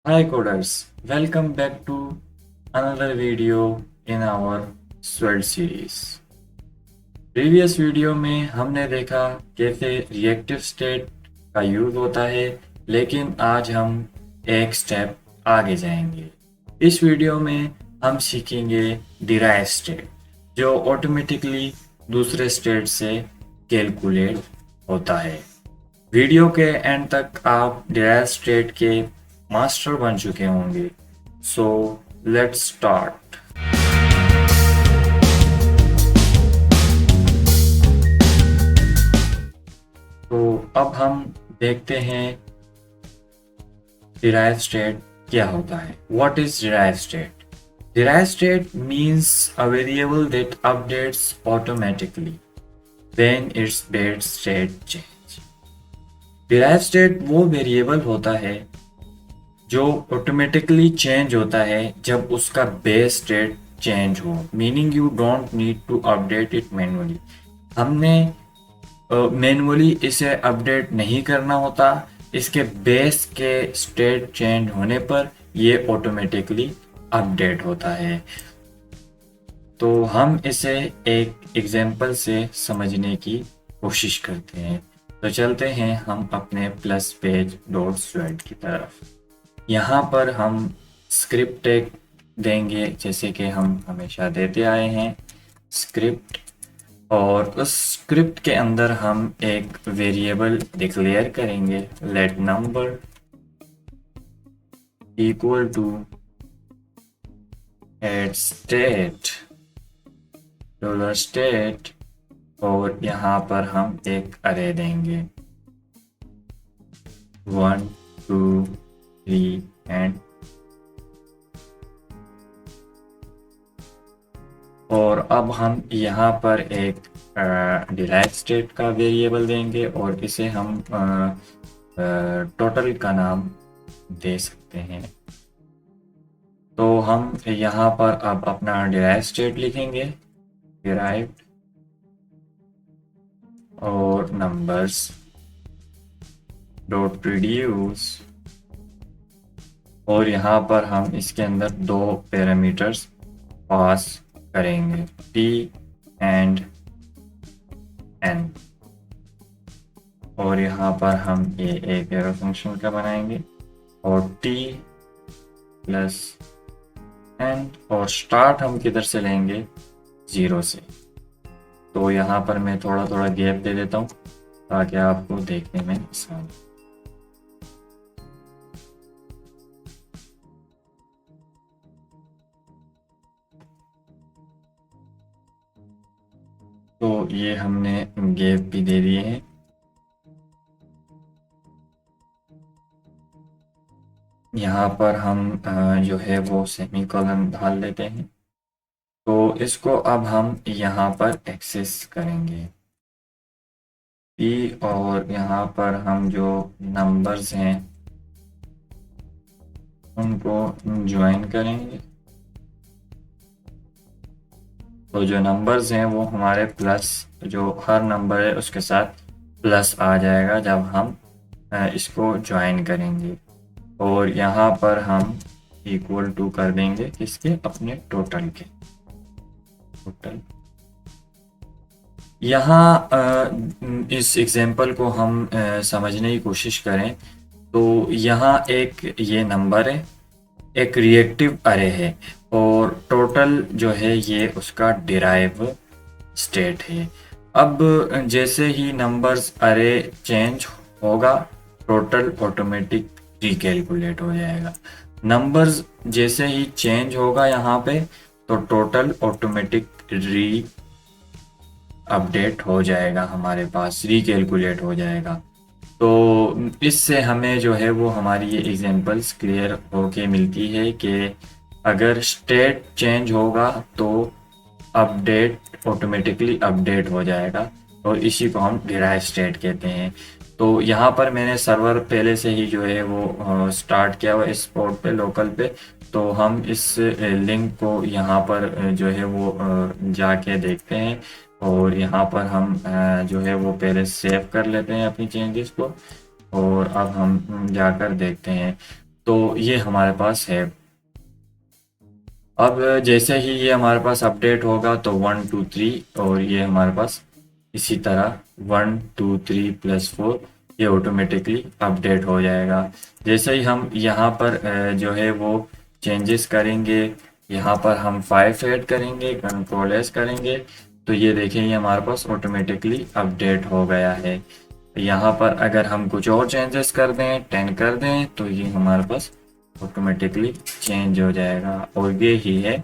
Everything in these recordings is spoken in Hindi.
Hi coders, welcome back to another video in our Sword series. Previous video में हमने देखा कैसे रिएक्टिव स्टेट का यूज होता है, लेकिन आज हम एक स्टेप आगे जाएंगे। इस वीडियो में हम सीखेंगे डिराइव स्टेट, जो ऑटोमेटिकली दूसरे स्टेट से कैलकुलेट होता है। वीडियो के एंड तक आप डिराइव स्टेट के मास्टर बन चुके होंगे। So let's start. तो अब हम देखते हैं डिराइव स्टेट क्या होता है। What is derive state? Derive state means a variable that updates automatically when its base state change. Derive state वो वेरिएबल होता है जो ऑटोमेटिकली चेंज होता है जब उसका बेस स्टेट चेंज हो, meaning you don't need to update it manually. हमने मैनुअली इसे अपडेट नहीं करना होता, इसके बेस के स्टेट चेंज होने पर ये ऑटोमेटिकली अपडेट होता है। तो हम इसे एक एग्जांपल से समझने की कोशिश करते हैं। तो चलते हैं हम अपने प्लस पेज डॉट स्वेट की तरफ। यहाँ पर हम स्क्रिप्ट टैग देंगे, जैसे कि हम हमेशा देते आए हैं स्क्रिप्ट, और उस स्क्रिप्ट के अंदर हम एक वेरिएबल डिक्लेयर करेंगे, let number equal to eight state dollar state, और यहाँ पर हम एक अरे देंगे 1 2 3 एंड, और अब हम यहाँ पर एक डिराइव स्टेट का वेरिएबल देंगे और इसे हम टोटल का नाम दे सकते हैं। तो हम यहाँ पर अब अपना डिराइव स्टेट लिखेंगे, डिराइव्ड और नंबर्स डॉट रिड्यूस, और यहाँ पर हम इसके अंदर दो पैरामीटर्स पास करेंगे, t एंड n, और यहाँ पर हम ये एक एरो फंक्शन का बनाएंगे और t प्लस n, और स्टार्ट हम किधर से लेंगे, 0 से। तो यहाँ पर मैं थोड़ा थोड़ा गैप दे देता हूँ ताकि आपको देखने में आसान हो। तो ये हमने गैप भी दे दिए हैं। यहाँ पर हम जो है वो सेमीकोलन डाल लेते हैं। तो इसको अब हम यहाँ पर एक्सेस करेंगे p, और यहाँ पर हम जो नंबर्स हैं उनको ज्वाइन करेंगे। तो जो नंबर्स हैं वो हमारे प्लस, जो हर नंबर है उसके साथ प्लस आ जाएगा जब हम इसको ज्वाइन करेंगे। और यहाँ पर हम इक्वल टू कर देंगे किसके, अपने टोटल के। टोटल यहाँ इस एग्जांपल को हम समझने की कोशिश करें तो यहाँ एक ये नंबर है, एक रिएक्टिव अरे है, और टोटल जो है ये उसका डिराइव स्टेट है। अब जैसे ही नंबर्स अरे चेंज होगा, टोटल ऑटोमेटिक रिकैलकुलेट हो जाएगा। नंबर्स जैसे ही चेंज होगा यहाँ पे, तो टोटल ऑटोमेटिक री अपडेट हो जाएगा, हमारे पास रिकैलकुलेट हो जाएगा। तो इससे हमें जो है वो हमारी ये एग्जांपल्स क्लियर होके मिलती है कि अगर स्टेट चेंज होगा तो अपडेट ऑटोमेटिकली अपडेट हो जाएगा, और इसी को हम डिराइव स्टेट कहते हैं। तो यहाँ पर मैंने सर्वर पहले से ही जो है वो स्टार्ट किया हुआ इस पोर्ट पे, लोकल पे। तो हम इस लिंक को यहाँ पर जो है वो जाके देखते हैं, और यहाँ पर हम जो है वो पहले सेव कर लेते हैं अपनी चेंजेस को, और अब हम जाकर देखते हैं। तो ये हमारे पास है। अब जैसे ही ये हमारे पास अपडेट होगा तो 1 2 3 और ये हमारे पास इसी तरह 1 2 3 + 4 ये ऑटोमेटिकली अपडेट हो जाएगा। जैसे ही हम यहाँ पर जो है वो चेंजेस करेंगे, यहाँ पर हम 5 ऐड करेंगे, Ctrl+S करेंगे, तो ये देखें ये हमारे पास ऑटोमेटिकली अपडेट हो गया है। यहाँ पर अगर हम कुछ और चेंजेस कर दें, 10 कर दें, तो ये हमारे पास ऑटोमेटिकली चेंज हो जाएगा। और ये ही है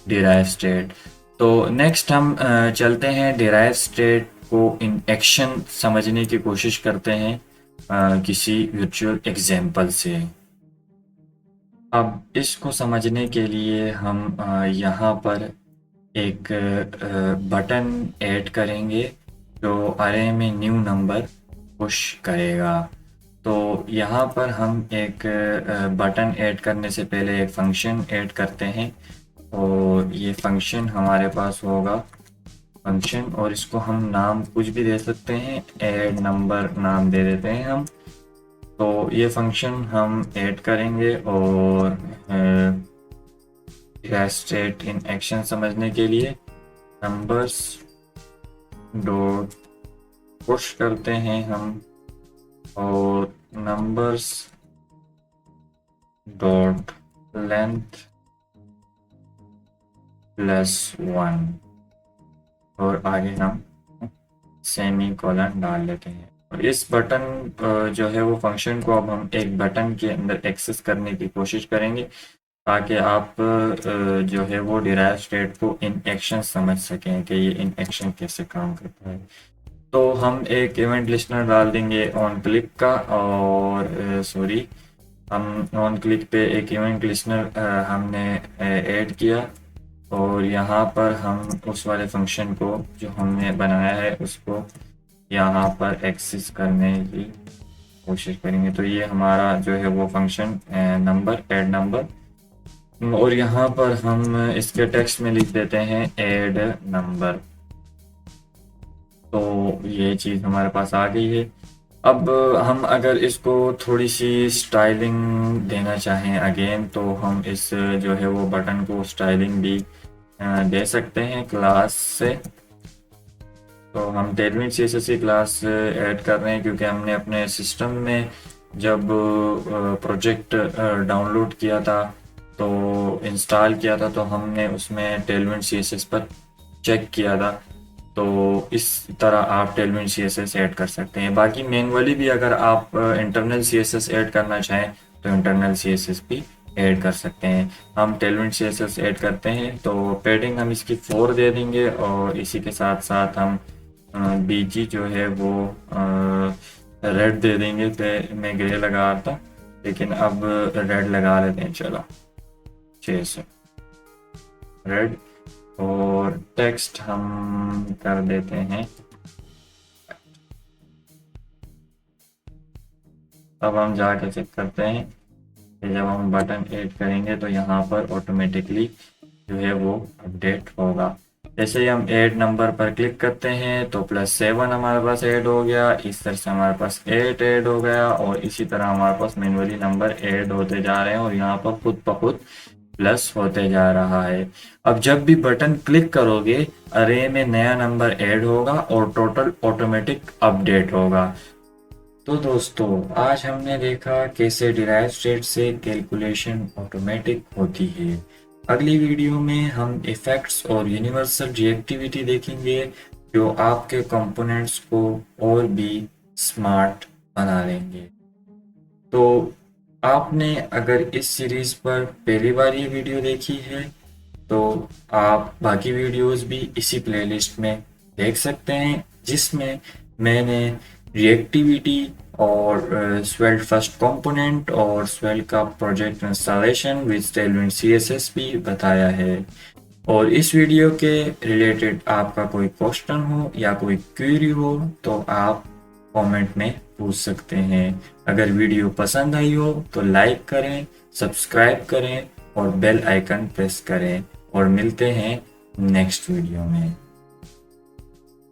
डिराइव स्टेट। तो नेक्स्ट हम चलते हैं डिराइव स्टेट को इन एक्शन समझने की कोशिश करते हैं किसी वर्चुअल एग्जाम्पल से। अब इसको समझने के लिए हम यहाँ पर एक बटन ऐड करेंगे जो अरे में न्यू नंबर पुश करेगा। तो यहाँ पर हम एक बटन ऐड करने से पहले एक फंक्शन ऐड करते हैं और ये फंक्शन हमारे पास होगा फंक्शन, और इसको हम नाम कुछ भी दे सकते हैं, ऐड नंबर नाम दे देते हैं हम। तो ये फंक्शन हम ऐड करेंगे और स्टेट इन एक्शन समझने के लिए नंबर्स डॉट पुश करते हैं हम और नंबर्स डॉट लेंथ +1 और आगे हम सेमीकोलन डाल लेते हैं। और इस बटन जो है वो फंक्शन को अब हम एक बटन के अंदर एक्सेस करने की कोशिश करेंगे ताकि आप जो है वो डिराइव स्टेट को इन एक्शन समझ सकें कि ये इन एक्शन कैसे काम करता है। तो हम एक इवेंट लिस्टनर डाल देंगे ऑन क्लिक का, और सॉरी हम ऑन क्लिक पे एक इवेंट लिस्टनर हमने ऐड किया और यहाँ पर हम उस वाले फंक्शन को जो हमने बनाया है उसको यहाँ पर एक्सेस करने की कोशिश करेंगे। तो ये हमारा जो है वो फंक्शन नंबर ऐड नंबर, और यहाँ पर हम इसके टेक्स्ट में लिख देते हैं ऐड नंबर। तो ये चीज़ हमारे पास आ गई है। अब हम अगर इसको थोड़ी सी स्टाइलिंग देना चाहें अगेन, तो हम इस जो है वो बटन को स्टाइलिंग भी दे सकते हैं क्लास से। तो हम टेलविन CSS क्लास ऐड कर रहे हैं क्योंकि हमने अपने सिस्टम में जब प्रोजेक्ट डाउनलोड किया था तो इंस्टॉल किया था, तो हमने उसमें टेलविन CSS पर चेक किया था। तो इस तरह आप टेलविन CSS ऐड कर सकते हैं। बाकी मैनुअली भी अगर आप इंटरनल CSS ऐड करना चाहें तो इंटरनल CSS भी ऐड कर सकते हैं। हम टेलविन CSS ऐड करते हैं तो पैडिंग हम इसकी 4 दे देंगे और इसी के साथ साथ हम BG जो है वो रेड दे देंगे। तो मैं ग्रे लगा रहा था लेकिन अब रेड लगा लेते हैं, चलो 6 से रेड। और टेक्स्ट हम कर देते हैं। अब हम जाके चेक करते हैं कि जब हम बटन ऐड करेंगे तो यहाँ पर ऑटोमेटिकली जो है वो अपडेट होगा। जैसे ही हम ऐड नंबर पर क्लिक करते हैं तो +7 हमारे पास ऐड हो गया, इस तरह से हमारे पास 8 ऐड हो गया और इसी तरह हमारे पास मैनुअली नंबर ऐड होते जा रहे हैं और यहाँ पर खुद ब खुद प्लस होते जा रहा है। अब जब भी बटन क्लिक करोगे अरे में नया नंबर ऐड होगा और टोटल ऑटोमेटिक अपडेट होगा। तो दोस्तों आज हमने देखा कैसे डिराइव स्टेट से कैलकुलेशन ऑटोमेटिक होती है। अगली वीडियो में हम इफेक्ट्स और यूनिवर्सल रिएक्टिविटी देखेंगे जो आपके कंपोनेंट्स को और भी स्मार्ट बना देंगे। तो आपने अगर इस सीरीज पर पहली बार ये वीडियो देखी है तो आप बाकी वीडियोस भी इसी प्लेलिस्ट में देख सकते हैं जिसमें मैंने रिएक्टिविटी और स्वेल्ट फर्स्ट कंपोनेंट और स्वेल्ट का project installation with Tailwind CSS भी बताया है। और इस वीडियो के रिलेटेड आपका कोई क्वेश्चन हो या कोई क्वेरी हो तो आप कमेंट में पूछ सकते हैं। अगर वीडियो पसंद आई हो तो लाइक करें, सब्सक्राइब करें और बेल आइकन प्रेस करें और मिलते हैं नेक्स्ट वीडियो में।